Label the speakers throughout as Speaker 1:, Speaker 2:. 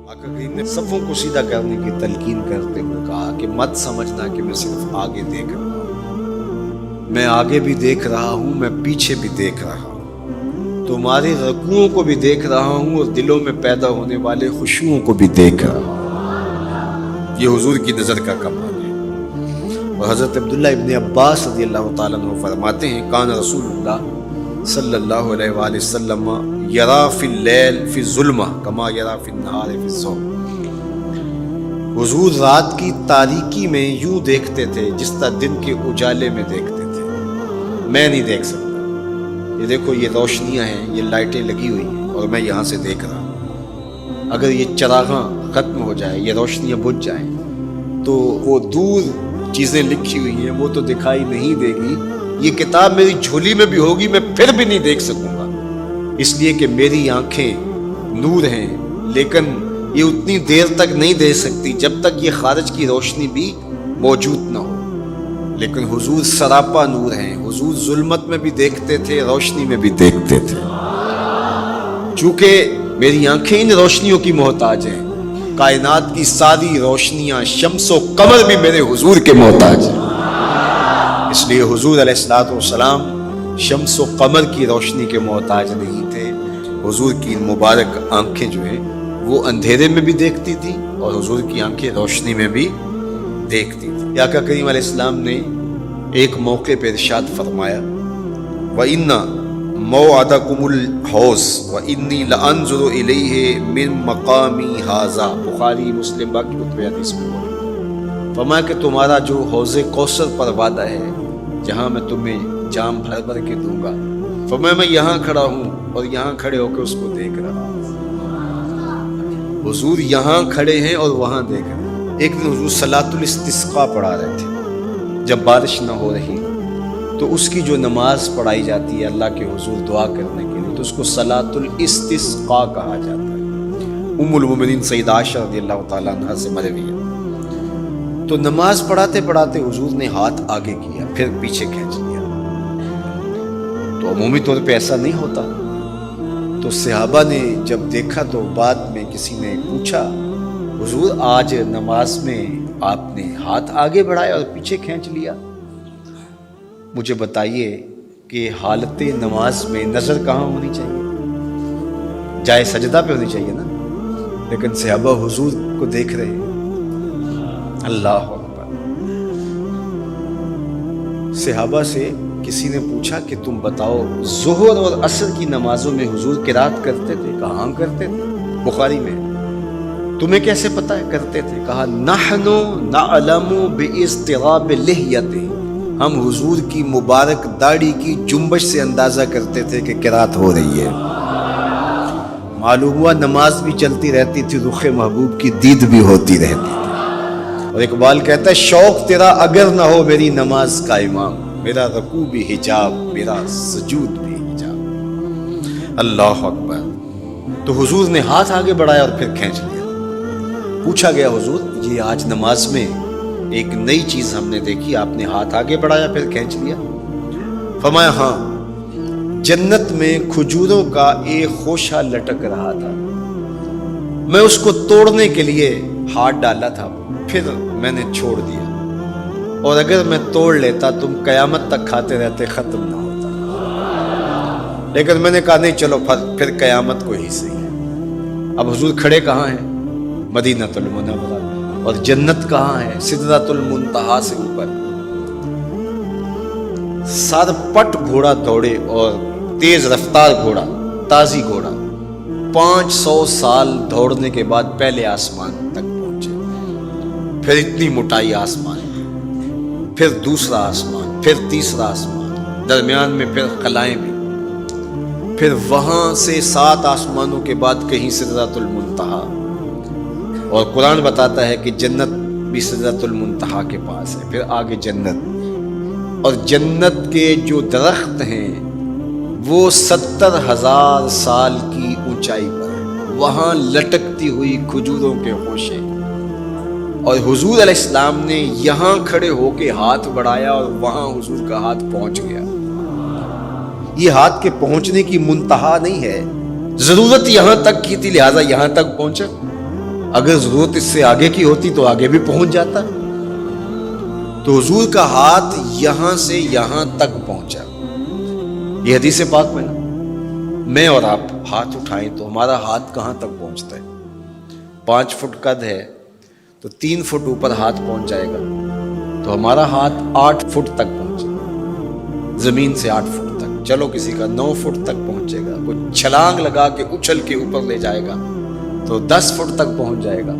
Speaker 1: آقا کریم نے صفوں کو سیدھا کرنے کی تلقین کرتے ہوئے کہا کہ مت سمجھنا کہ میں صرف آگے دیکھ رہا ہوں، میں آگے بھی دیکھ رہا ہوں، میں پیچھے بھی دیکھ رہا ہوں، تمہارے رکوعوں کو بھی دیکھ رہا ہوں اور دلوں میں پیدا ہونے والے خشوعوں کو بھی دیکھ رہا ہوں۔ یہ حضور کی نظر کا کمال ہے۔ اور حضرت عبداللہ ابن عباس رضی اللہ تعالیٰ عنہ فرماتے ہیں کان رسول اللہ صلی اللہ علیہ وآلہ وسلم یرا فی اللیل فی الظلمہ کما یرا فی النہار فی الضوء۔ حضور رات کی تاریکی میں یوں دیکھتے تھے جس طرح دن کے اجالے میں دیکھتے تھے۔ میں نہیں دیکھ سکتا، یہ دیکھو یہ روشنیاں ہیں، یہ لائٹیں لگی ہوئی ہیں اور میں یہاں سے دیکھ رہا ہوں، اگر یہ چراغاں ختم ہو جائے، یہ روشنیاں بجھ جائیں تو وہ دور چیزیں لکھی ہوئی ہیں وہ تو دکھائی نہیں دے گی، یہ کتاب میری جھولی میں بھی ہوگی میں پھر بھی نہیں دیکھ سکوں گا، اس لیے کہ میری آنکھیں نور ہیں، لیکن یہ اتنی دیر تک نہیں دیکھ سکتی جب تک یہ خارج کی روشنی بھی موجود نہ ہو۔ لیکن حضور سراپا نور ہیں، حضور ظلمت میں بھی دیکھتے تھے، روشنی میں بھی دیکھتے تھے۔ چونکہ میری آنکھیں ان روشنیوں کی محتاج ہیں، کائنات کی ساری روشنیاں شمس و قمر بھی میرے حضور کے محتاج ہیں، اس لیے حضور علیہ الصلوۃ والسلام شمس و قمر کی روشنی کے محتاج نہیں تھے۔ حضور کی مبارک آنکھیں جو ہیں وہ اندھیرے میں بھی دیکھتی تھی اور حضور کی آنکھیں روشنی میں بھی دیکھتی تھی۔ آقا کریم علیہ السلام نے ایک موقع پہ ارشاد فرمایا وَإِنَّ مَوْعَدَكُمُ الْحَوْضُ وَإِنِّي لَأَنظُرُ إِلَيْهِ مِن مَقَامِي هَٰذَا، بخاری مسلم باقی کتب حدیث میں موجود۔ فرمایا کہ تمہارا جو حوض کوثر پر وعدہ ہے جہاں میں تمہیں جام بھر بھر کے دوں گا، فرمایا میں یہاں کھڑا ہوں اور یہاں کھڑے ہو کے اس کو دیکھ رہا ہوں۔ حضور یہاں کھڑے ہیں اور وہاں دیکھ رہے ہیں۔ ایک دن حضور صلاۃ الاستسقاء پڑھا رہے تھے، جب بارش نہ ہو رہی تو اس کی جو نماز پڑھائی جاتی ہے اللہ کے حضور دعا کرنے کے لیے تو اس کو صلاۃ الاستسقاء کہا جاتا ہے۔ ام المومنین سیدہ عائشہ رضی اللہ تعالیٰ عنہا سے مروی ہے۔ تو نماز پڑھاتے پڑھاتے حضور نے ہاتھ آگے کیا پھر پیچھے کھینچ لیا، تو عمومی طور پہ ایسا نہیں ہوتا۔ تو صحابہ نے جب دیکھا تو بعد میں کسی نے پوچھا حضور آج نماز میں آپ نے ہاتھ آگے بڑھایا اور پیچھے کھینچ لیا، مجھے بتائیے کہ حالت نماز میں نظر کہاں ہونی چاہیے؟ جائے سجدہ پہ ہونی چاہیے نا، لیکن صحابہ حضور کو دیکھ رہے ہیں۔ اللہ اکبر۔ صحابہ سے کسی نے پوچھا کہ تم بتاؤ ظہر اور عصر کی نمازوں میں حضور قرات کرتے تھے؟ کہا ہاں کرتے تھے، بخاری میں۔ تمہیں کیسے پتا ہے کرتے تھے؟ کہا نحن نعلم باضطراب لحیتہ، ہم حضور کی مبارک داڑھی کی جنبش سے اندازہ کرتے تھے کہ قرات ہو رہی ہے۔ معلوم ہوا نماز بھی چلتی رہتی تھی، رخ محبوب کی دید بھی ہوتی رہتی تھی۔ اور اقبال کہتا ہے شوق تیرا اگر نہ ہو میری نماز کا امام، میرا رکوع بھی حجاب میرا سجود بھی حجاب۔ اللہ اکبر۔ تو حضور نے ہاتھ آگے بڑھایا اور پھر کھینچ لیا۔ پوچھا گیا حضور یہ آج نماز میں ایک نئی چیز ہم نے دیکھی، آپ نے ہاتھ آگے بڑھایا پھر کھینچ لیا؟ فرمایا ہاں، جنت میں کھجوروں کا ایک خوشہ لٹک رہا تھا، میں اس کو توڑنے کے لیے ہاتھ ڈالا تھا پھر میں نے چھوڑ دیا، اور اگر میں توڑ لیتا تم قیامت تک کھاتے رہتے ختم نہ ہوتا، لیکن میں نے کہا نہیں چلو پھر قیامت کو ہی صحیح۔ اب حضور کھڑے کہاں ہیں؟ مدینہ المنورہ، اور جنت کہاں ہے؟ سدرۃ المنتہا سے اوپر۔ سر پٹ گھوڑا دوڑے اور تیز رفتار گھوڑا، تازی گھوڑا، 500 سال دوڑنے کے بعد پہلے آسمان تک پہنچے، پھر اتنی موٹائی آسمان، پھر دوسرا آسمان، پھر تیسرا آسمان، درمیان میں پھر خلائیں بھی، پھر وہاں سے 7 آسمانوں کے بعد کہیں سدرۃ المنتہا، اور قرآن بتاتا ہے کہ جنت بھی سدرۃ المنتہا کے پاس ہے، پھر آگے جنت، اور جنت کے جو درخت ہیں وہ 70,000 سال کی اونچائی پر ہے، وہاں لٹکتی ہوئی کھجوروں کے خوشے، اور حضور علیہ السلام نے یہاں کھڑے ہو کے ہاتھ بڑھایا اور وہاں حضور کا ہاتھ پہنچ گیا۔ یہ ہاتھ کے پہنچنے کی منتہا نہیں ہے، ضرورت یہاں تک کی تھی لہٰذا یہاں تک پہنچا، اگر ضرورت اس سے آگے کی ہوتی تو آگے بھی پہنچ جاتا. تو حضور کا ہاتھ یہاں سے یہاں تک پہنچا. یہ حدیث پاک میں نا، میں اور آپ ہاتھ اٹھائیں تو ہمارا ہاتھ کہاں تک پہنچتا ہے؟ 5 فٹ قد ہے تو 3 فٹ اوپر ہاتھ پہنچ جائے گا، تو ہمارا ہاتھ 8 فٹ تک پہنچے گا، زمین سے 8 فٹ تک. چلو کسی کا 9 فٹ تک پہنچے گا، کوئی چھلانگ لگا کے اچھل کے اوپر لے جائے گا تو 10 فٹ تک پہنچ جائے گا.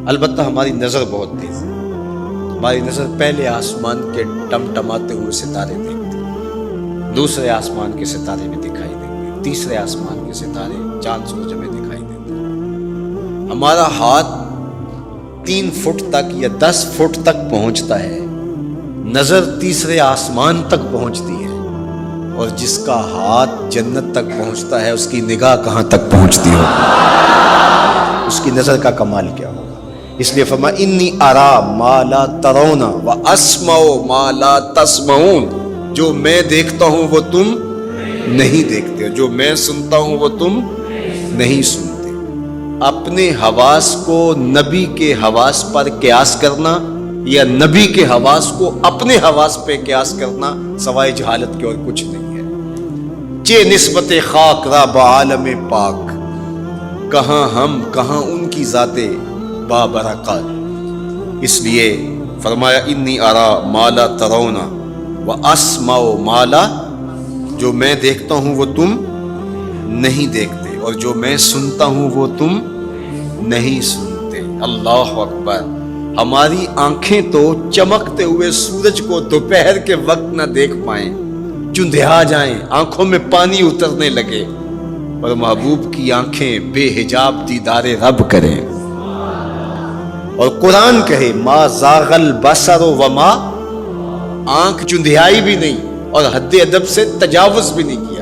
Speaker 1: البتہ ہماری نظر بہت تیز ہے. ہماری نظر پہلے آسمان کے ٹمٹماتے ہوئے ستارے دیکھتی، دوسرے آسمان کے ستارے بھی دکھائی دیں گے، تیسرے آسمان کے ستارے چاند سورج میں دکھائی دیتے ہیں. ہمارا ہاتھ 3 فٹ تک یا 10 فٹ تک پہنچتا ہے، نظر تیسرے آسمان تک پہنچتی ہے. اور جس کا ہاتھ جنت تک پہنچتا ہے اس کی نگاہ کہاں تک پہنچتی ہوگی؟ اس کی نظر کا کمال کیا ہوگا؟ اس لیے فرمایا انی ارا ما لا ترون واسمع ما لا تسمعون. جو میں دیکھتا ہوں وہ تم نہیں دیکھتے، جو میں سنتا ہوں وہ تم نہیں سنتے. اپنے حواس کو نبی کے حواس پر قیاس کرنا یا نبی کے حواس کو اپنے حواس پہ قیاس کرنا سوائے جہالت کے اور کچھ نہیں ہے. چے نسبت خاک را بعالم پاک، کہاں ہم کہاں ان کی ذاتیں بابرکات. اس لیے فرمایا انی ارا ما لا ترون واسمع ما لا، جو میں دیکھتا ہوں وہ تم نہیں دیکھتے اور جو میں سنتا ہوں وہ تم نہیں سنتے. اللہ اکبر. ہماری آنکھیں تو چمکتے ہوئے سورج کو دوپہر کے وقت نہ دیکھ پائیں، چندھیا جائیں، آنکھوں میں پانی اترنے لگے، اور محبوب کی آنکھیں بے حجاب دیدار رب کریں. اور قرآن کہے ما زاغ البصر وما، آنکھ چندھیائی بھی نہیں اور حد ادب سے تجاوز بھی نہیں کیا.